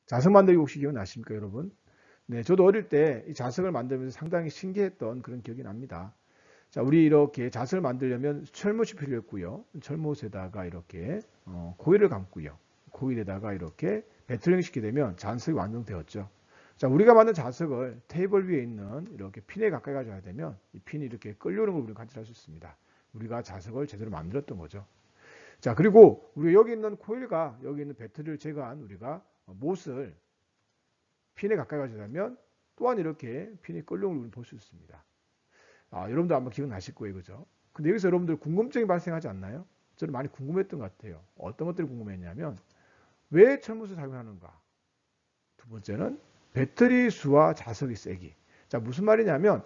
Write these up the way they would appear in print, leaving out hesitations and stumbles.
자석 만들기 혹시 기억나십니까, 여러분? 네, 저도 어릴 때 이 자석을 만들면서 상당히 신기했던 그런 기억이 납니다. 자, 우리 이렇게 자석을 만들려면 철못이 필요했고요. 철못에다가 이렇게 코일을 감고요. 코일에다가 이렇게 배틀링 시키게 되면 자석이 완성되었죠. 자, 우리가 만든 자석을 테이블 위에 있는 이렇게 핀에 가까이 가져야 되면 이 핀이 이렇게 끌려오는 걸 우리가 관찰할 수 있습니다. 우리가 자석을 제대로 만들었던 거죠. 자, 그리고 우리 여기 있는 코일과 여기 있는 배터리를 제거한 우리가 못을 핀에 가까이 가져가면 또한 이렇게 핀이 끌려오는 걸 우리는 볼 수 있습니다. 여러분도 아마 기억나실 거예요, 그죠? 근데 여기서 여러분들 궁금증이 발생하지 않나요? 저는 많이 궁금했던 것 같아요. 어떤 것들이 궁금했냐면 왜 철못을 사용하는가? 두 번째는 배터리 수와 자석이 세기. 자, 무슨 말이냐면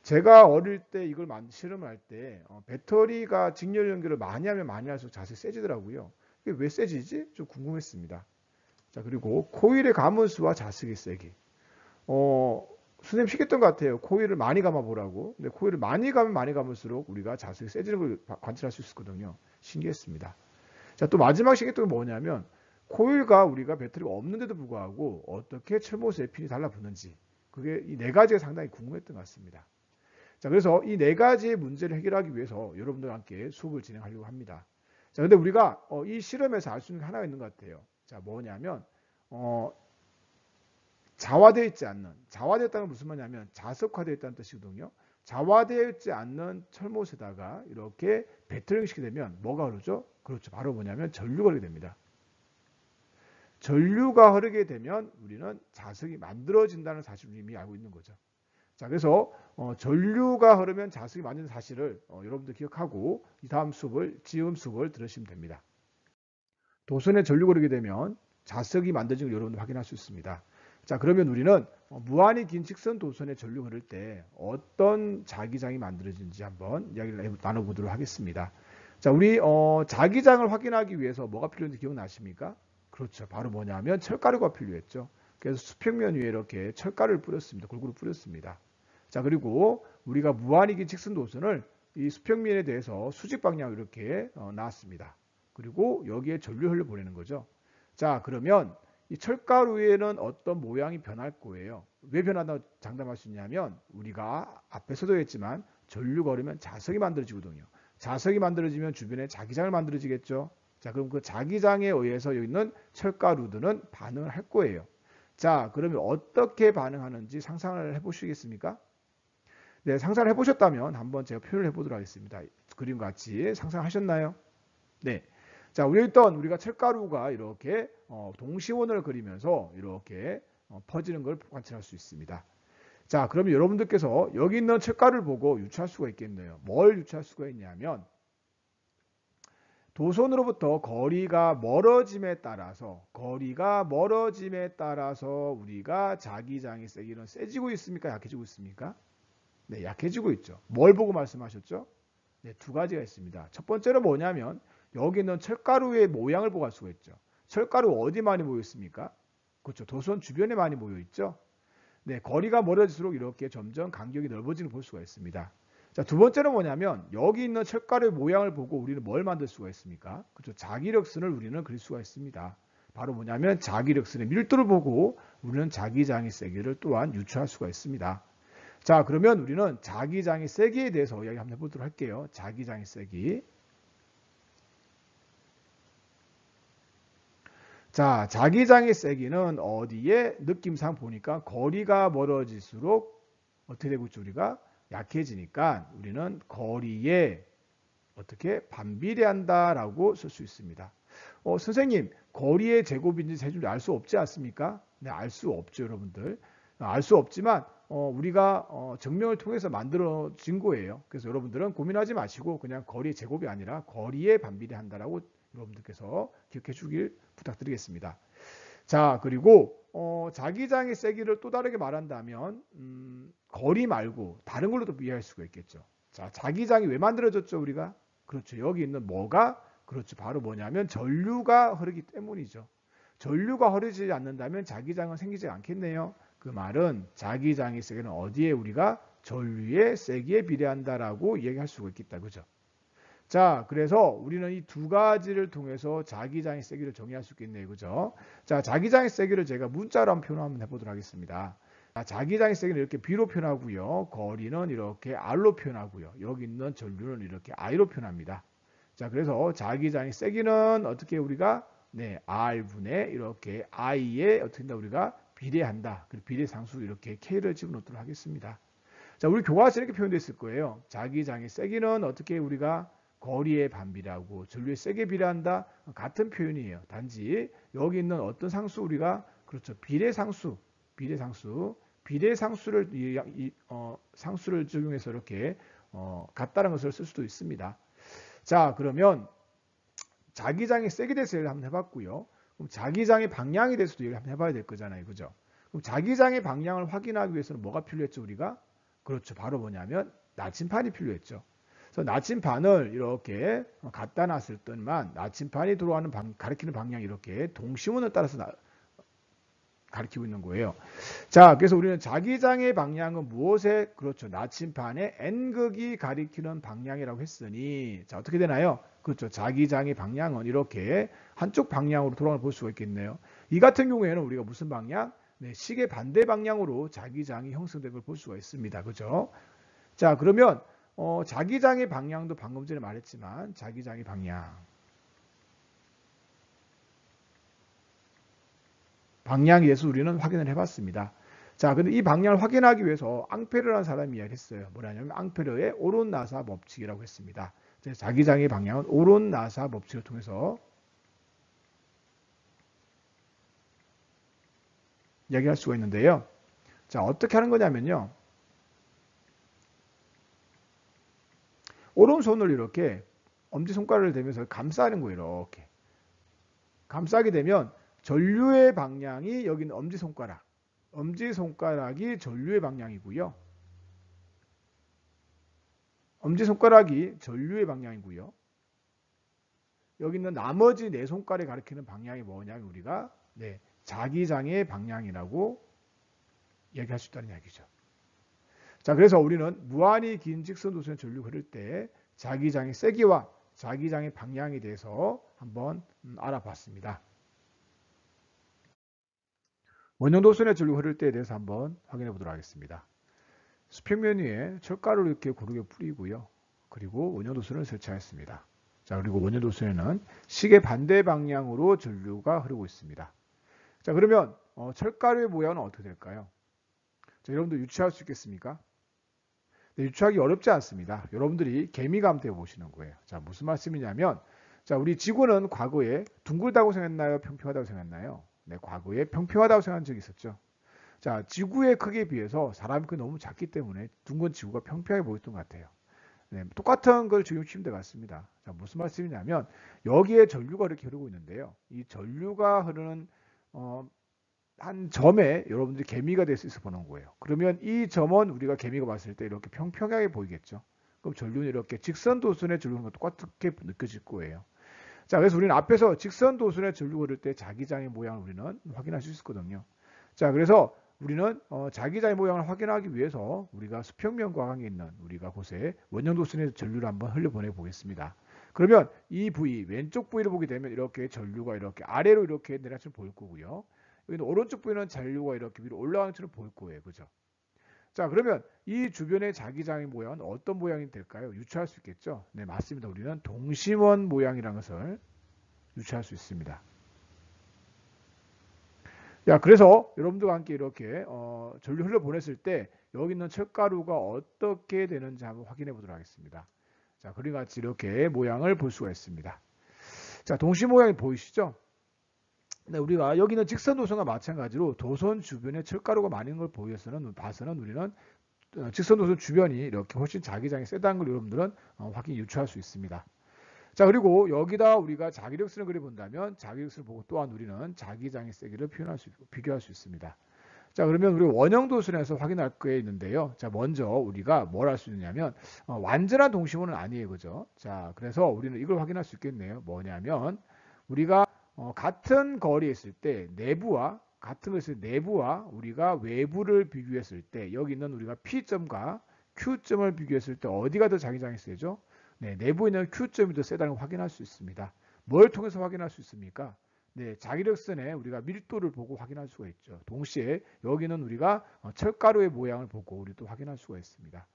제가 어릴 때 이걸 실험할 때 배터리가 직렬 연결을 많이 하면 많이 할수록 자석이 세지더라고요. 이게 왜 세지지? 좀 궁금했습니다. 자, 그리고 코일의 감은수와 자석이 세기. 선생님 시켰던 것 같아요. 코일을 많이 감아보라고. 근데 코일을 많이 가면 많이 감을수록 우리가 자석이 세지는 걸 관찰할 수 있었거든요. 신기했습니다. 자, 또 마지막 시켰던 건 뭐냐면 코일과 우리가 배터리가 없는데도 불구하고 어떻게 철못에 핀이 달라붙는지, 그게 이 네 가지가 상당히 궁금했던 것 같습니다. 자, 그래서 이 네 가지의 문제를 해결하기 위해서 여러분들과 함께 수업을 진행하려고 합니다. 자, 근데 우리가 이 실험에서 알 수 있는 게 하나가 있는 것 같아요. 자, 뭐냐면 자화되어 있지 않는, 자화되었다는 건 무슨 말이냐면 자석화되어 있다는 뜻이거든요. 자화되어 있지 않는 철못에다가 이렇게 배터링 시키게 되면 뭐가 흐르죠? 그렇죠. 바로 뭐냐면 전류가 흐르게 됩니다. 전류가 흐르게 되면 우리는 자석이 만들어진다는 사실을 이미 알고 있는 거죠. 자, 그래서 전류가 흐르면 자석이 만드는 사실을 여러분들 기억하고 이 다음 수업을, 지음 수업을 들으시면 됩니다. 도선에 전류가 흐르게 되면 자석이 만들어진 걸 여러분들 확인할 수 있습니다. 자, 그러면 우리는 무한히 긴 직선 도선에 전류가 흐를 때 어떤 자기장이 만들어지는지 한번 이야기를 나눠보도록 하겠습니다. 자, 우리 자기장을 확인하기 위해서 뭐가 필요한지 기억나십니까? 그렇죠. 바로 뭐냐면 철가루가 필요했죠. 그래서 수평면 위에 이렇게 철가루를 뿌렸습니다. 골고루 뿌렸습니다. 자, 그리고 우리가 무한히 긴 직선 도선을 이 수평면에 대해서 수직 방향으로 이렇게 놨습니다. 그리고 여기에 전류 흘려 보내는 거죠. 자, 그러면 이 철가루에는 어떤 모양이 변할 거예요. 왜 변한다고 장담할 수 있냐면 우리가 앞에서도 했지만 전류가 흐르면 자석이 만들어지거든요. 자석이 만들어지면 주변에 자기장을 만들어지겠죠. 자, 그럼 그 자기장에 의해서 여기 있는 철가루들은 반응을 할 거예요. 자, 그러면 어떻게 반응하는지 상상을 해보시겠습니까? 네, 상상을 해보셨다면 한번 제가 표현을 해보도록 하겠습니다. 그림과 같이 상상하셨나요? 네. 자, 우리가 철가루가 이렇게 동시원을 그리면서 이렇게 퍼지는 걸 관찰할 수 있습니다. 자, 그러면 여러분들께서 여기 있는 철가루를 보고 유추할 수가 있겠네요. 뭘 유추할 수가 있냐면 도선으로부터 거리가 멀어짐에 따라서 우리가 자기장의 세기는 세지고 있습니까? 약해지고 있습니까? 네, 약해지고 있죠. 뭘 보고 말씀하셨죠? 네, 두 가지가 있습니다. 첫 번째로 뭐냐면 여기 있는 철가루의 모양을 보고 알 수가 있죠. 철가루 어디 많이 모여 있습니까? 그렇죠. 도선 주변에 많이 모여 있죠. 네, 거리가 멀어질수록 이렇게 점점 간격이 넓어지는 걸 볼 수가 있습니다. 자, 두 번째는 뭐냐면 여기 있는 철가루의 모양을 보고 우리는 뭘 만들 수가 있습니까? 그렇죠. 자기력선을 우리는 그릴 수가 있습니다. 바로 뭐냐면 자기력선의 밀도를 보고 우리는 자기장의 세기를 또한 유추할 수가 있습니다. 자, 그러면 우리는 자기장의 세기에 대해서 이야기 한번 해보도록 할게요. 자기장의 세기. 자, 자기장의 세기는 어디에 느낌상 보니까 거리가 멀어질수록 어떻게 되고 있죠? 우리가 약해지니까 우리는 거리에 어떻게 반비례한다라고 쓸 수 있습니다. 선생님, 거리의 제곱인지 세줄인지 알 수 없지 않습니까? 네, 알 수 없죠, 여러분들. 알 수 없지만 우리가 증명을 통해서 만들어진 거예요. 그래서 여러분들은 고민하지 마시고 그냥 거리의 제곱이 아니라 거리에 반비례한다라고 여러분들께서 기억해 주길 부탁드리겠습니다. 자, 그리고 자기장의 세기를 또 다르게 말한다면 거리 말고 다른 걸로도 이해할 수가 있겠죠. 자, 자기장이 왜 만들어졌죠, 우리가? 그렇죠. 여기 있는 뭐가? 그렇죠. 바로 뭐냐면 전류가 흐르기 때문이죠. 전류가 흐르지 않는다면 자기장은 생기지 않겠네요. 그 말은 자기장의 세기는 어디에 우리가 전류의 세기에 비례한다라고 얘기할 수가 있겠다. 그죠? 자, 그래서 우리는 이 두 가지를 통해서 자기장의 세기를 정의할 수 있겠네요. 그죠? 자, 자기장의 세기를 제가 문자로 한번 표현 한번 해보도록 하겠습니다. 자, 자기장의 세기는 이렇게 B로 표현하고요. 거리는 이렇게 R로 표현하고요. 여기 있는 전류는 이렇게 I로 표현합니다. 자, 그래서 자기장의 세기는 어떻게 우리가 R분의 이렇게 I에 어떻게 한다 우리가 비례한다. 그리고 비례상수 이렇게 K를 집어넣도록 하겠습니다. 자, 우리 교과서에 이렇게 표현되어 있을 거예요. 자기장의 세기는 어떻게 우리가 거리의 반비례하고 전류의 세기에 비례한다. 같은 표현이에요. 단지 여기 있는 어떤 상수 우리가 그렇죠. 비례상수를 상수를 적용해서 이렇게 같다는 것을 쓸 수도 있습니다. 자, 그러면 자기장의 세기에 대해서 얘기를 한번 해봤고요. 그럼 자기장의 방향에 대해서도 얘기를 한번 해봐야 될 거잖아요. 그죠? 그럼 자기장의 방향을 확인하기 위해서는 뭐가 필요했죠, 우리가? 그렇죠. 바로 뭐냐면 나침판이 필요했죠. 그래서 나침판을 이렇게 갖다 놨을 때만 나침판이 들어가는 가리키는 방향이 이렇게 동시문을 따라서 가리키고 있는 거예요. 자, 그래서 우리는 자기장의 방향은 무엇에? 그렇죠. 나침판의 N극이 가리키는 방향이라고 했으니 자, 어떻게 되나요? 그렇죠. 자기장의 방향은 이렇게 한쪽 방향으로 돌아가는 걸 볼 수가 있겠네요. 이 같은 경우에는 우리가 무슨 방향? 시계 반대 방향으로 자기장이 형성된 걸 볼 수가 있습니다. 그죠? 자, 그러면 자기장의 방향도 방금 전에 말했지만 자기장의 방향에 대해서 우리는 확인을 해봤습니다. 자, 근데 이 방향을 확인하기 위해서 앙페르라는 사람이 이야기했어요. 뭐냐면 앙페르의 오론나사 법칙이라고 했습니다. 자기장의 방향은 오론나사 법칙을 통해서 이야기할 수가 있는데요. 자, 어떻게 하는 거냐면요. 오른손을 이렇게 엄지손가락을 대면서 감싸는 거예요. 이렇게. 감싸게 되면 전류의 방향이 여기 있는 엄지손가락이 전류의 방향이고요. 엄지손가락이 전류의 방향이고요. 여기 있는 나머지 네 손가락이 가리키는 방향이 뭐냐면 우리가 자기장의 방향이라고 얘기할 수 있다는 이야기죠. 자, 그래서 우리는 무한히 긴 직선도선의 전류가 흐를 때 자기장의 세기와 자기장의 방향에 대해서 한번 알아봤습니다. 원형도선의 전류가 흐를 때에 대해서 한번 확인해 보도록 하겠습니다. 수평면 위에 철가루를 이렇게 고르게 뿌리고요. 그리고 원형도선을 설치하였습니다. 자, 그리고 원형도선에는 시계 반대 방향으로 전류가 흐르고 있습니다. 자, 그러면 철가루의 모양은 어떻게 될까요? 자, 여러분들 유추할 수 있겠습니까? 유추하기 어렵지 않습니다. 여러분들이 개미감대 보시는 거예요. 자, 무슨 말씀이냐면, 자, 우리 지구는 과거에 둥글다고 생각했나요? 평평하다고 생각했나요? 네, 과거에 평평하다고 생각한 적이 있었죠. 자, 지구의 크기에 비해서 사람의 크기가 너무 작기 때문에 둥근 지구가 평평해 보였던 것 같아요. 네, 똑같은 걸 적용시키면 될 것 같습니다. 자, 무슨 말씀이냐면, 여기에 전류가 이렇게 흐르고 있는데요. 이 전류가 흐르는 한 점에 여러분들이 개미가 될 수 있어 보는 거예요. 그러면 이 점은 우리가 개미가 봤을 때 이렇게 평평하게 보이겠죠. 그럼 전류는 이렇게 직선 도선의 전류가 똑같게 느껴질 거예요. 자, 그래서 우리는 앞에서 직선 도선의 전류가 흐를 때 자기장의 모양을 우리는 확인할 수 있었거든요. 자, 그래서 우리는 자기장의 모양을 확인하기 위해서 우리가 수평면과 관계 있는 우리가 곳에 원형 도선의 전류를 한번 흘려보내 보겠습니다. 그러면 이 부위, 왼쪽 부위를 보게 되면 이렇게 전류가 이렇게 아래로 이렇게 내려가는 것을 보일 거고요. 여기는 오른쪽 부위는 전류가 이렇게 위로 올라가는 것처럼 보일 거예요. 그죠? 자, 그러면 이 주변의 자기장의 모양은 어떤 모양이 될까요? 유추할 수 있겠죠? 네, 맞습니다. 우리는 동심원 모양이라는 것을 유추할 수 있습니다. 야, 그래서 여러분들과 함께 이렇게 전류 흘려보냈을 때 여기 있는 철가루가 어떻게 되는지 한번 확인해 보도록 하겠습니다. 자, 그림 같이 이렇게 모양을 볼 수가 있습니다. 자, 동심 모양이 보이시죠? 네, 우리가 여기는 직선 도선과 마찬가지로 도선 주변에 철가루가 많은 걸 봐서는 우리는 직선 도선 주변이 이렇게 훨씬 자기장이 세다는 걸 여러분들은 확인 유추할 수 있습니다. 자, 그리고 여기다 우리가 자기력선을 그려본다면 자기력선을 보고 또한 우리는 자기장의 세기를 비교할 수 있습니다. 자, 그러면 우리 원형 도선에서 확인할 게 있는데요. 자, 먼저 우리가 뭘 할 수 있느냐면 완전한 동심원은 아니에요. 그죠? 자, 그래서 우리는 이걸 확인할 수 있겠네요. 뭐냐면 우리가 같은 거리에 있을 때 내부와 우리가 외부를 비교했을 때 여기 있는 우리가 P점과 Q점을 비교했을 때 어디가 더 자기장이 세죠? 네, 내부에 있는 Q점이 더 세다는 걸 확인할 수 있습니다. 뭘 통해서 확인할 수 있습니까? 네, 자기력선에 우리가 밀도를 보고 확인할 수가 있죠. 동시에 여기는 우리가 철가루의 모양을 보고 우리 또 확인할 수가 있습니다.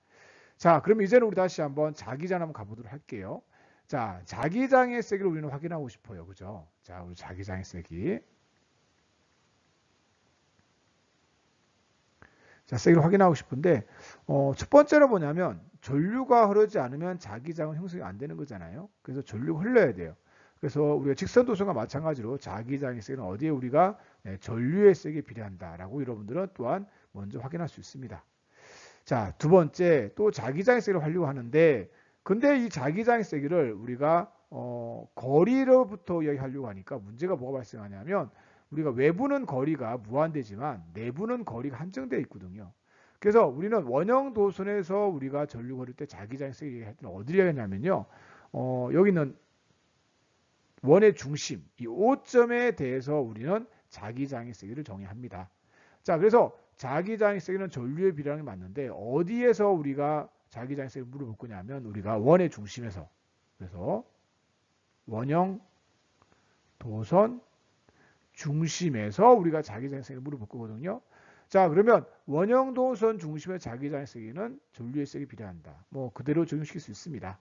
자, 그럼 이제는 우리 다시 한번 자기장 한번 가보도록 할게요. 자, 자기장의 세기를 우리는 확인하고 싶어요. 그죠? 자, 우리 자기장의 세기. 자, 세기를 확인하고 싶은데, 첫 번째로 뭐냐면, 전류가 흐르지 않으면 자기장은 형성이 안 되는 거잖아요. 그래서 전류가 흘러야 돼요. 그래서 우리가 직선 도선과 마찬가지로 자기장의 세기는 어디에 우리가 전류의 세기에 비례한다라고 여러분들은 또한 먼저 확인할 수 있습니다. 자, 두 번째, 또 자기장의 세기를 하려고 하는데, 근데 이 자기장의 세기를 우리가 거리로부터 이야기하려고 하니까 문제가 뭐가 발생하냐면, 우리가 외부는 거리가 무한대지만 내부는 거리가 한정되어 있거든요. 그래서 우리는 원형 도선에서 우리가 전류가 흐를 때 자기장의 세기를 할 때는 어디를 얘기하냐면요. 여기는 원의 중심, 이 O점에 대해서 우리는 자기장의 세기를 정의합니다. 자, 그래서 자기장의 세기는 전류에 비례하는 게 맞는데 어디에서 우리가 자기장의 세기를 물어볼 거냐면 우리가 원의 중심에서, 그래서 원형 도선 중심에서 우리가 자기장의 세기를 물어볼 거거든요. 자, 그러면 원형 도선 중심의 자기장의 세기는 전류의 세기에 비례한다. 뭐 그대로 적용시킬 수 있습니다.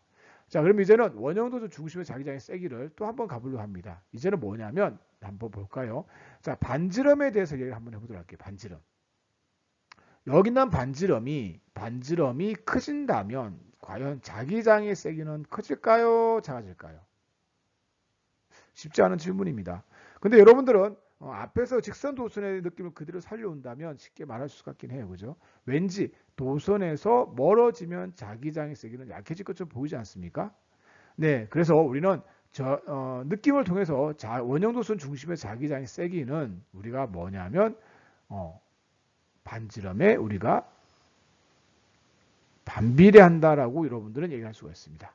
자, 그럼 이제는 원형 도선 중심의 자기장의 세기를 또 한번 가보려고 합니다. 이제는 뭐냐면 한번 볼까요? 자, 반지름에 대해서 얘기를 한번 해보도록 할게요. 반지름. 여기 있는 반지름이 커진다면 과연 자기장의 세기는 커질까요? 작아질까요? 쉽지 않은 질문입니다. 근데 여러분들은 앞에서 직선 도선의 느낌을 그대로 살려온다면 쉽게 말할 수 있긴 해요. 그죠? 왠지 도선에서 멀어지면 자기장의 세기는 약해질 것처럼 보이지 않습니까? 네, 그래서 우리는 느낌을 통해서 원형 도선 중심의 자기장의 세기는 우리가 뭐냐면 반지름에 우리가 반비례한다라고 여러분들은 얘기할 수가 있습니다.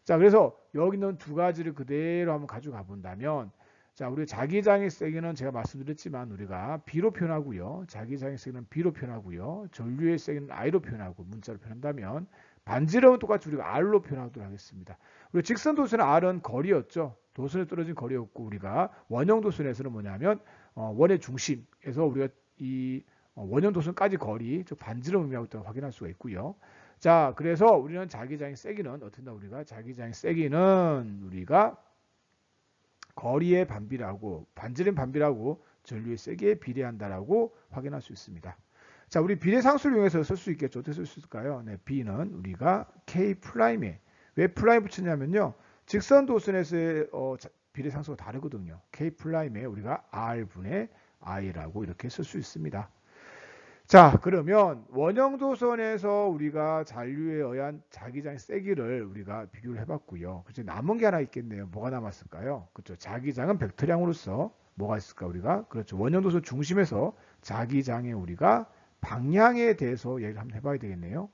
자, 그래서 여기 있는 두 가지를 그대로 한번 가져가 본다면, 자, 우리 자기장의 세기는 제가 말씀드렸지만 우리가 B로 표현하고요. 자기장의 세기는 B로 표현하고요. 전류의 세기는 I로 표현하고 문자로 표현한다면 반지름은 똑같이 우리가 R로 표현하도록 하겠습니다. 우리 직선 도선의 R은 거리였죠. 도선에 떨어진 거리였고 우리가 원형 도선에서는 뭐냐면 원의 중심에서 우리가 이 원형 도선까지 거리, 즉 반지름 의미하고 있다고 확인할 수가 있고요. 자, 그래서 우리는 자기장의 세기는 어떻게 된다? 우리가 자기장의 세기는 우리가 거리의 반비례하고 반지름 반비례하고 전류의 세기에 비례한다라고 확인할 수 있습니다. 자, 우리 비례상수를 이용해서 쓸 수 있겠죠. 어떻게 쓸 수 있을까요? 네, B는 우리가 K'에 왜 플라임 붙였냐면요. 직선 도선에서의 비례상수가 다르거든요. K'에 우리가 R분의 I라고 이렇게 쓸 수 있습니다. 자, 그러면 원형 도선에서 우리가 잔류에 의한 자기장의 세기를 우리가 비교를 해봤고요. 그래서 남은 게 하나 있겠네요. 뭐가 남았을까요? 그렇죠. 자기장은 벡터량으로서 뭐가 있을까 우리가? 그렇죠. 원형 도선 중심에서 자기장의 우리가 방향에 대해서 얘기를 한번 해봐야 되겠네요.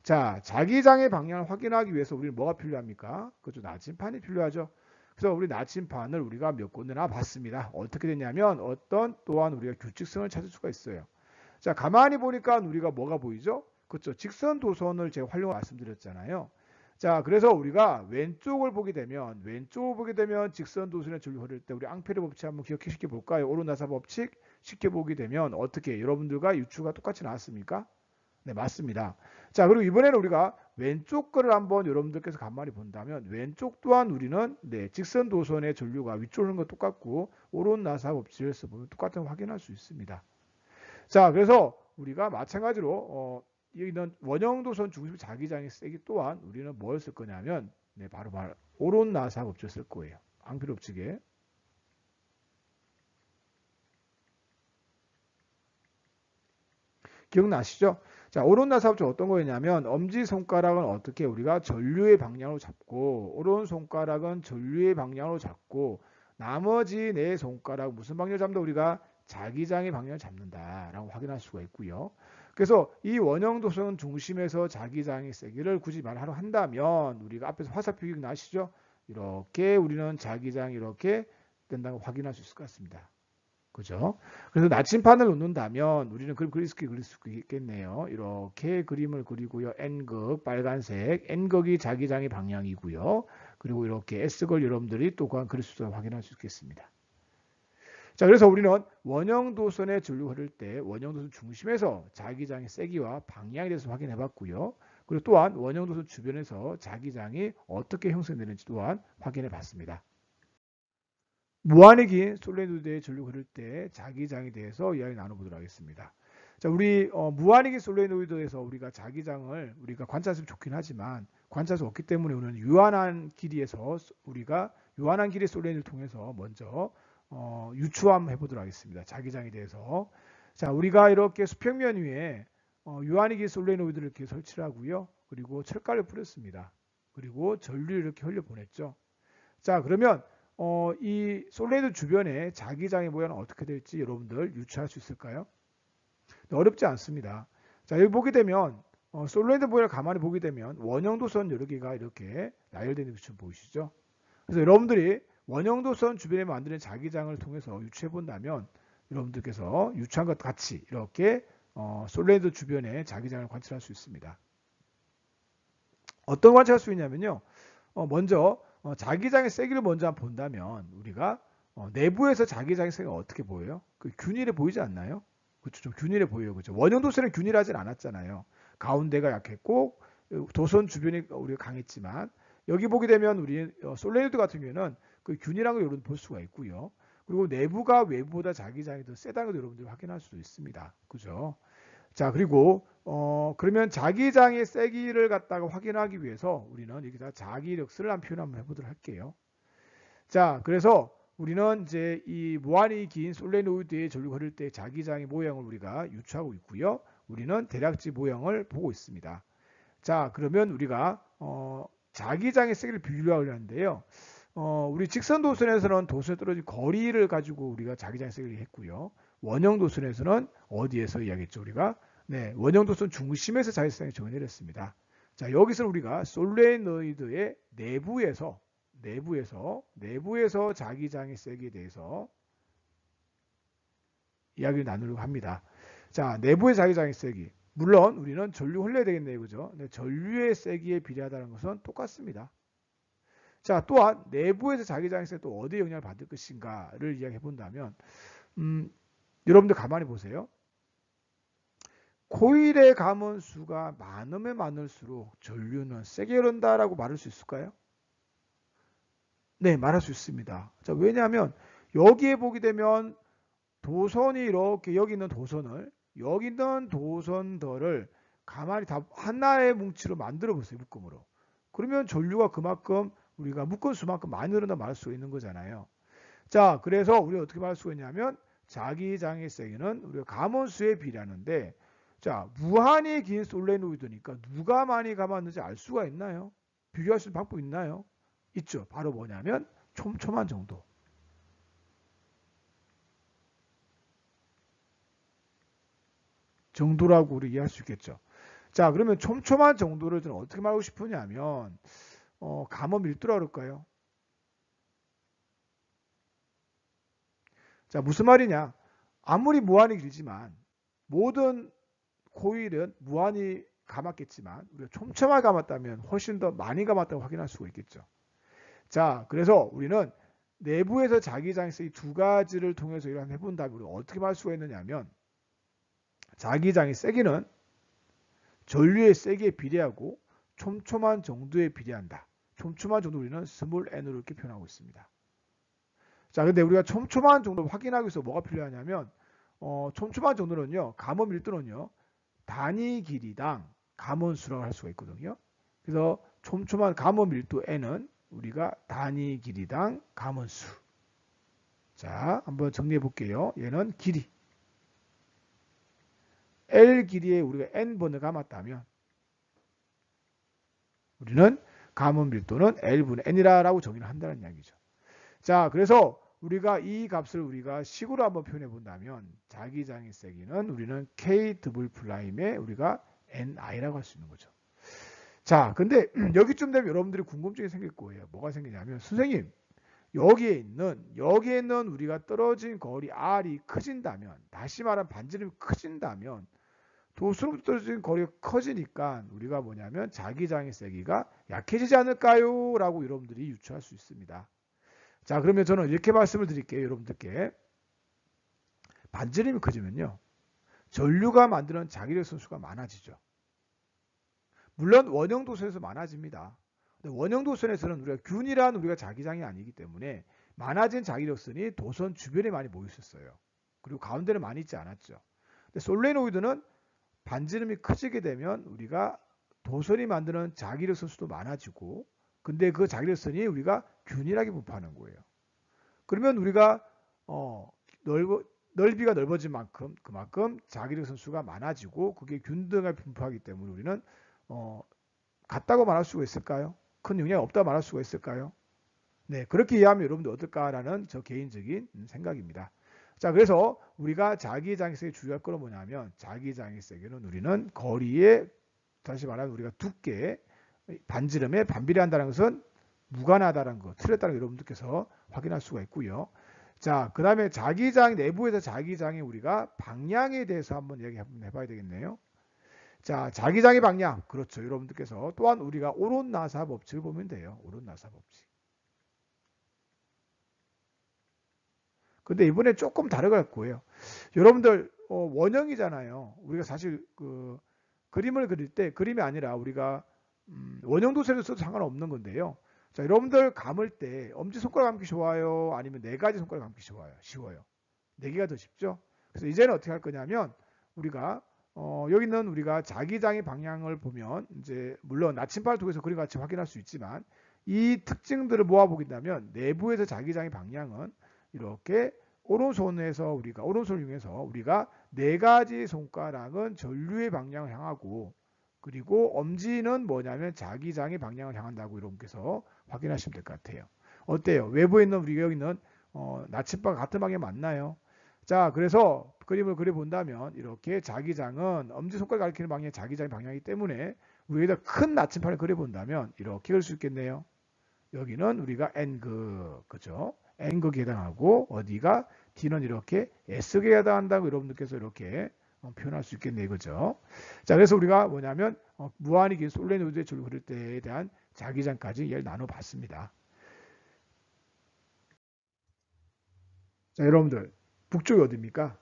자, 자기장의 방향을 확인하기 위해서 우리는 뭐가 필요합니까? 그렇죠. 나침판이 필요하죠. 그래서 우리 나침판을 우리가 몇 군데나 봤습니다. 어떻게 됐냐면 어떤 또한 우리가 규칙성을 찾을 수가 있어요. 자, 가만히 보니까 우리가 뭐가 보이죠? 그렇죠. 직선 도선을 제가 활용을 말씀드렸잖아요. 자, 그래서 우리가 왼쪽을 보게 되면 직선 도선의 전류 흐를 때 우리 앙페르 법칙 한번 기억시켜 볼까요? 오론나사 법칙 쉽게 보게 되면 어떻게 여러분들과 유추가 똑같이 나왔습니까? 네, 맞습니다. 자, 그리고 이번에는 우리가 왼쪽 거를 한번 여러분들께서 가만히 본다면 왼쪽 또한 우리는 직선 도선의 전류가 위쪽으로 흐르는 거 똑같고 오론나사 법칙을 써보면 똑같은 걸 확인할 수 있습니다. 자, 그래서 우리가 마찬가지로 여기는 원형 도선 중심 자기장의 세기 또한 우리는 뭘 쓸 거냐면 바로 오론나사 법칙을 쓸 거예요. 앙페르 법칙에. 기억나시죠? 자, 오론나사 법칙 어떤 거였냐면 엄지손가락은 어떻게 우리가 전류의 방향으로 잡고 오른손가락은 전류의 방향으로 잡고 나머지 네 손가락 무슨 방향으로 잡는다? 우리가 자기장의 방향을 잡는다라고 확인할 수가 있고요. 그래서 이 원형 도선 중심에서 자기장의 세기를 굳이 말하려 한다면 우리가 앞에서 화살표 기억나시죠? 이렇게 우리는 자기장이 이렇게 된다고 확인할 수 있을 것 같습니다. 그죠? 그래서 나침판을 놓는다면 우리는 그림 그릴 수 있겠네요. 이렇게 그림을 그리고요. N극 빨간색 N극이 자기장의 방향이고요. 그리고 이렇게 S극을 여러분들이 또한 그릴 수 있도록 확인할 수 있겠습니다. 자, 그래서 우리는 원형도선의 전류 흐를 때 원형도선 중심에서 자기장의 세기와 방향에 대해서 확인해 봤고요. 그리고 또한 원형도선 주변에서 자기장이 어떻게 형성되는지 또한 확인해 봤습니다. 무한히 긴 솔레노이드의 전류 흐를 때 자기장에 대해서 이야기 나눠보도록 하겠습니다. 자, 우리 무한히 긴 솔레노이드에서 우리가 자기장을 우리가 관찰하면 좋긴 하지만 관찰할 수 없기 때문에 우리는 유한한 길이에서 우리가 유한한 길의 솔레노이드를 통해서 먼저 유추함 해보도록 하겠습니다. 자기장에 대해서. 자, 우리가 이렇게 수평면 위에 유한히 긴 솔레노이드를 이렇게 설치를 하고요. 그리고 철가를 뿌렸습니다. 그리고 전류를 이렇게 흘려 보냈죠. 자, 그러면 이 솔레노이드 주변에 자기장의 모양은 어떻게 될지 여러분들 유추할 수 있을까요? 어렵지 않습니다. 자, 여기 보게 되면 솔레노이드 모양을 가만히 보게 되면 원형도선 여러 개가 이렇게 나열되는 것처럼 보이시죠? 그래서 여러분들이 원형도선 주변에 만드는 자기장을 통해서 유추해 본다면 여러분들께서 유추한 것 같이 이렇게 솔레노이드 주변에 자기장을 관찰할 수 있습니다. 어떤 관찰할 수 있냐면요. 먼저 자기장의 세기를 먼저 한번 본다면 우리가 내부에서 자기장의 세기가 어떻게 보여요? 그 균일해 보이지 않나요? 그렇죠. 좀 균일해 보여요. 그렇죠. 원형도선은 균일하진 않았잖아요. 가운데가 약했고 도선 주변이 우리가 강했지만 여기 보게 되면 우리 솔레노이드 같은 경우는 그 균일한 걸 여러분 볼 수가 있고요. 그리고 내부가 외부보다 자기장이 더 세다는 것도 여러분들이 확인할 수 있습니다. 그죠? 자, 그리고 그러면 자기장의 세기를 갖다가 확인하기 위해서 우리는 여기다 자기력스를 한 표현 한번 해보도록 할게요. 자, 그래서 우리는 이제 이 무한히 긴 솔레노이드의 전류가 흐를 때 자기장의 모양을 우리가 유추하고 있고요. 우리는 대략지 모양을 보고 있습니다. 자, 그러면 우리가 자기장의 세기를 비교하려 하는데요. 우리 직선 도선에서는 도선에 떨어진 거리를 가지고 우리가 자기장의 세기를 했고요. 원형 도선에서는 어디에서 이야기했죠? 우리가 네, 원형 도선 중심에서 자기장의 정을 내렸습니다. 자, 여기서 우리가 솔레노이드의 내부에서 자기장의 세기에 대해서 이야기를 나누려고 합니다. 자, 내부의 자기장의 세기. 물론 우리는 전류 흘려야 되겠네요. 그죠? 네, 전류의 세기에 비례하다는 것은 똑같습니다. 자, 또한 내부에서 자기장의 세기가 또 어디에 영향을 받을 것인가를 이야기해 본다면 여러분들 가만히 보세요. 코일의 감원수가 많으면 많을수록 전류는 세게 흐른다라고 말할 수 있을까요? 네, 말할 수 있습니다. 자, 왜냐하면 여기에 보게 되면 도선이 이렇게 여기 있는 도선들을 가만히 다 하나의 뭉치로 만들어 보세요. 묶음으로. 그러면 전류가 그만큼 우리가 묶은 수만큼 많이 흐른다 말할 수 있는 거잖아요. 자, 그래서 우리가 어떻게 말할 수가 있냐면 자기장의 세기는 우리가 감원수에 비례하는데 자, 무한히 긴 솔레노이드니까 누가 많이 감았는지 알 수가 있나요? 비교할 수 있는 방법이 있나요? 있죠. 바로 뭐냐면 촘촘한 정도. 정도라고 우리 이해할 수 있겠죠. 자, 그러면 촘촘한 정도를 저는 어떻게 말하고 싶으냐면 감원 밀도라고 그럴까요? 자, 무슨 말이냐? 아무리 무한히 길지만 모든 코일은 무한히 감았겠지만 우리가 촘촘하게 감았다면 훨씬 더 많이 감았다고 확인할 수가 있겠죠. 자, 그래서 우리는 내부에서 자기장의 세기 두 가지를 통해서 이런 해본 다음에 우리가 어떻게 말할 수가 있느냐면 자기장의 세기는 전류의 세기에 비례하고 촘촘한 정도에 비례한다. 촘촘한 정도 우리는 스몰 n으로 이렇게 표현하고 있습니다. 자, 근데 우리가 촘촘한 정도를 확인하기 위해서 뭐가 필요하냐면 촘촘한 정도는요. 감원 밀도는요. 단위 길이당 감원수라고 할 수가 있거든요. 그래서 촘촘한 감원 밀도 n은 우리가 단위 길이당 감원수. 자, 한번 정리해 볼게요. 얘는 길이. L 길이에 우리가 n번을 감았다면 우리는 감원 밀도는 L분의 N이라고 정의를 한다는 이야기죠. 자, 그래서 우리가 이 값을 우리가 식으로 한번 표현해 본다면 자기장의 세기는 우리는 K 더블 프라임에 우리가 NI라고 할 수 있는 거죠. 자, 근데 여기쯤 되면 여러분들이 궁금증이 생길 거예요. 뭐가 생기냐면 선생님, 여기에 있는 우리가 떨어진 거리 R이 커진다면, 다시 말하면 반지름이 커진다면 도수로부터 떨어진 거리가 커지니까 우리가 뭐냐면 자기장의 세기가 약해지지 않을까요? 라고 여러분들이 유추할 수 있습니다. 자, 그러면 저는 이렇게 말씀을 드릴게요. 여러분들께. 반지름이 커지면요, 전류가 만드는 자기력 선수가 많아지죠. 물론 원형 도선에서 많아집니다. 근데 원형 도선에서는 우리가 균일한 우리가 자기장이 아니기 때문에 많아진 자기력선이 도선 주변에 많이 모여 있었어요. 그리고 가운데는 많이 있지 않았죠. 근데 솔레노이드는 반지름이 커지게 되면 우리가 도선이 만드는 자기력선 수도 많아지고, 근데 그 자기력선이 우리가 균일하게 분포하는 거예요. 그러면 우리가 넓이가 넓어진 만큼 그만큼 자기력선 수가 많아지고 그게 균등하게 분포하기 때문에 우리는 같다고 말할 수가 있을까요? 큰 영향이 없다고 말할 수가 있을까요? 네, 그렇게 이해하면 여러분들 어떨까라는 저 개인적인 생각입니다. 자, 그래서 우리가 자기장애세계 주의할 거는 뭐냐면, 자기장애세계는 우리는 거리에, 다시 말하면 우리가 두께, 반지름에 반비례한다는 것은 무관하다는 거, 틀렸다는 거 여러분들께서 확인할 수가 있고요. 자, 그 다음에 자기장, 내부에서 자기장의 우리가 방향에 대해서 한번 얘기 해봐야 되겠네요. 자, 자기장의 방향. 그렇죠. 여러분들께서 또한 우리가 오론나사 법칙을 보면 돼요. 오론나사 법칙. 근데 이번에 조금 다르게 거예요. 여러분들 원형이잖아요. 우리가 사실 그 그림을 그릴 때 그림이 아니라 우리가 원형 도색을 써도 상관없는 건데요. 자, 여러분들 감을 때 엄지손가락 감기 좋아요? 아니면 네 가지 손가락 감기 좋아요? 쉬워요. 네 개가 더 쉽죠? 그래서 이제는 어떻게 할 거냐면 우리가 여기 있는 우리가 자기장의 방향을 보면 이제 물론 나침반을 통해서 그림 같이 확인할 수 있지만 이 특징들을 모아보긴다면 내부에서 자기장의 방향은 이렇게 오른손에서 우리가 오른손을 이용해서 우리가 네 가지 손가락은 전류의 방향을 향하고 그리고 엄지는 뭐냐면 자기장의 방향을 향한다고 여러분께서 확인하시면 될 것 같아요. 어때요? 외부에 있는 우리가 여기 있는 나침반 같은 방향 맞나요? 자, 그래서 그림을 그려본다면 이렇게 자기장은 엄지손가락 가리키는 방향이 자기장의 방향이기 때문에 우리가 큰 나침반을 그려본다면 이렇게 그릴 수 있겠네요. 여기는 우리가 N극, 그죠? N극에 해당하고 어디가 D는 이렇게 S극에 해당한다고 여러분들께서 이렇게 표현할 수 있겠네요. 그죠? 자, 그래서 우리가 뭐냐면 무한히 긴 솔레노이드의 전류 그릴 때에 대한 자기장까지 얘를 나눠봤습니다. 자, 여러분들 북쪽이 어디입니까?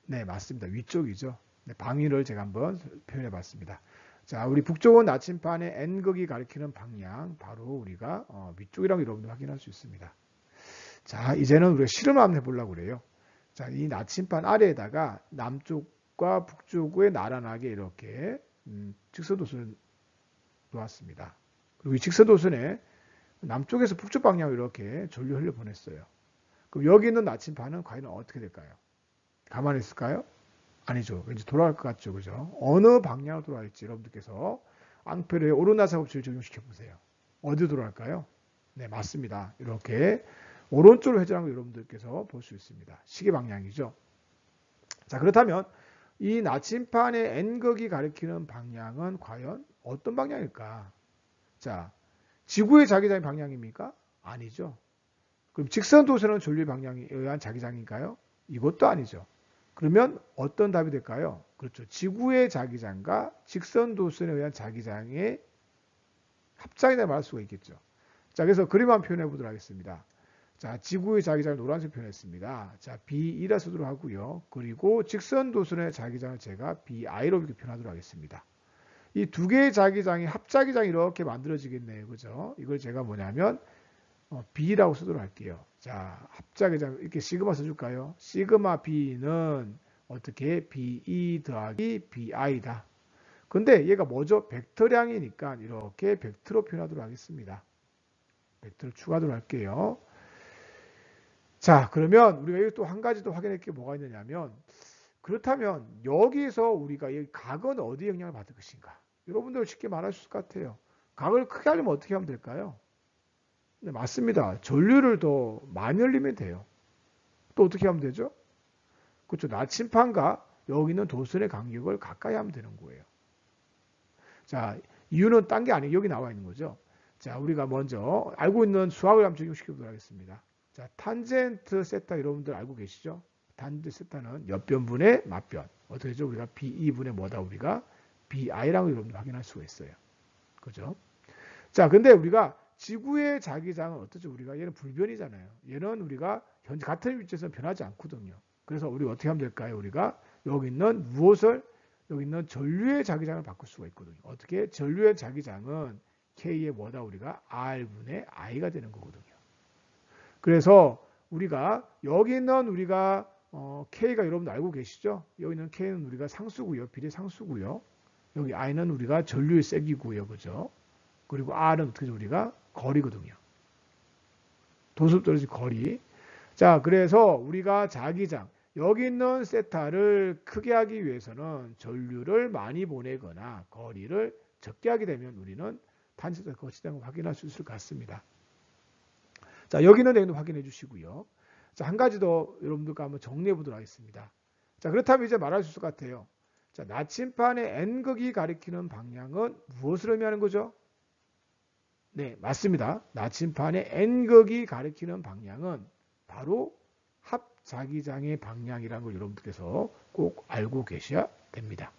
네, 맞습니다. 위쪽이죠. 네, 방위를 제가 한번 표현해 봤습니다. 자, 우리 북쪽은 나침반의 N극이 가리키는 방향, 바로 우리가 위쪽이라고 여러분들 확인할 수 있습니다. 자, 이제는 우리가 실험을 한번 해보려고 그래요. 자, 이 나침반 아래에다가 남쪽과 북쪽에 나란하게 이렇게 직선도선을 놓았습니다. 그리고 이 직선도선에 남쪽에서 북쪽 방향으로 이렇게 전류 흘려 보냈어요. 그럼 여기 있는 나침반은 과연 어떻게 될까요? 가만히 있을까요? 아니죠. 왠지 돌아갈 것 같죠. 그죠? 어느 방향으로 돌아갈지 여러분들께서 앙페르의 오른나사 법칙을 적용시켜 보세요. 어디로 돌아갈까요? 네, 맞습니다. 이렇게 오른쪽으로 회전한 거 여러분들께서 볼 수 있습니다. 시계 방향이죠. 자, 그렇다면 이 나침반의 N극이 가리키는 방향은 과연 어떤 방향일까? 자, 지구의 자기장의 방향입니까? 아니죠. 그럼 직선 도선은 전류 방향에 의한 자기장인가요? 이것도 아니죠. 그러면 어떤 답이 될까요? 그렇죠. 지구의 자기장과 직선 도선에 의한 자기장의 합장이라고 말할 수가 있겠죠. 자, 그래서 그림 한번 표현해 보도록 하겠습니다. 자, 지구의 자기장을 노란색 표현했습니다. 자, B2라 쓰도록 하고요. 그리고 직선 도선의 자기장을 제가 BI로 이렇게 표현하도록 하겠습니다. 이 두 개의 자기장이 합자기장이 이렇게 만들어지겠네요. 그죠? 이걸 제가 뭐냐면 B라고 쓰도록 할게요. 자, 합자기장 이렇게 시그마 써줄까요? 시그마 B는 어떻게 BE 더하기 BI다. 근데 얘가 뭐죠? 벡터량이니까 이렇게 벡터로 표현하도록 하겠습니다. 벡터를 추가하도록 할게요. 자, 그러면 우리가 여기 또 한 가지 더 확인할 게 뭐가 있느냐면 그렇다면 여기서 우리가 이 각은 어디에 영향을 받을 것인가? 여러분들 쉽게 말할 수 있을 것 같아요. 각을 크게 하려면 어떻게 하면 될까요? 네, 맞습니다. 전류를 더 많이 흘리면 돼요. 또 어떻게 하면 되죠? 그렇죠. 나침반과 여기 있는 도선의 간격을 가까이 하면 되는 거예요. 자, 이유는 딴 게 아니고 여기 나와 있는 거죠. 자, 우리가 먼저 알고 있는 수학을 한번 적용시켜 보도록 하겠습니다. 자, 탄젠트 세타 여러분들 알고 계시죠? 탄젠트 세타는 옆변분의 맞변. 어떻게 되죠? 우리가 B2분의 뭐다? 우리가 BI라고 여러분들 확인할 수가 있어요. 그죠? 자, 근데 우리가 지구의 자기장은 어떠죠? 우리가 얘는 불변이잖아요. 얘는 우리가 현재 같은 위치에서 변하지 않거든요. 그래서 우리가 어떻게 하면 될까요? 우리가 여기 있는 무엇을 여기 있는 전류의 자기장을 바꿀 수가 있거든요. 어떻게? 전류의 자기장은 K의 뭐다? 우리가 R분의 I가 되는 거거든요. 그래서 우리가 여기 있는 우리가 K가 여러분 알고 계시죠? 여기 있는 K는 우리가 상수고요. 비례상수고요. 여기 I는 우리가 전류의 세기고요. 그죠? 그리고 R은 어떻게 우리가 거리거든요. 도수로 떨어진 거리. 자, 그래서 우리가 자기장 여기 있는 세타를 크게 하기 위해서는 전류를 많이 보내거나 거리를 적게 하게 되면 우리는 탄젠트가 거치다는 걸 확인할 수 있을 것 같습니다. 자, 여기는 내용도 확인해 주시고요. 자, 한 가지 더 여러분들과 한번 정리해 보도록 하겠습니다. 자, 그렇다면 이제 말할 수 있을 것 같아요. 자, 나침판의 N극이 가리키는 방향은 무엇을 의미하는 거죠? 네, 맞습니다. 나침판의 N극이 가리키는 방향은 바로 합자기장의 방향이라는 걸 여러분들께서 꼭 알고 계셔야 됩니다.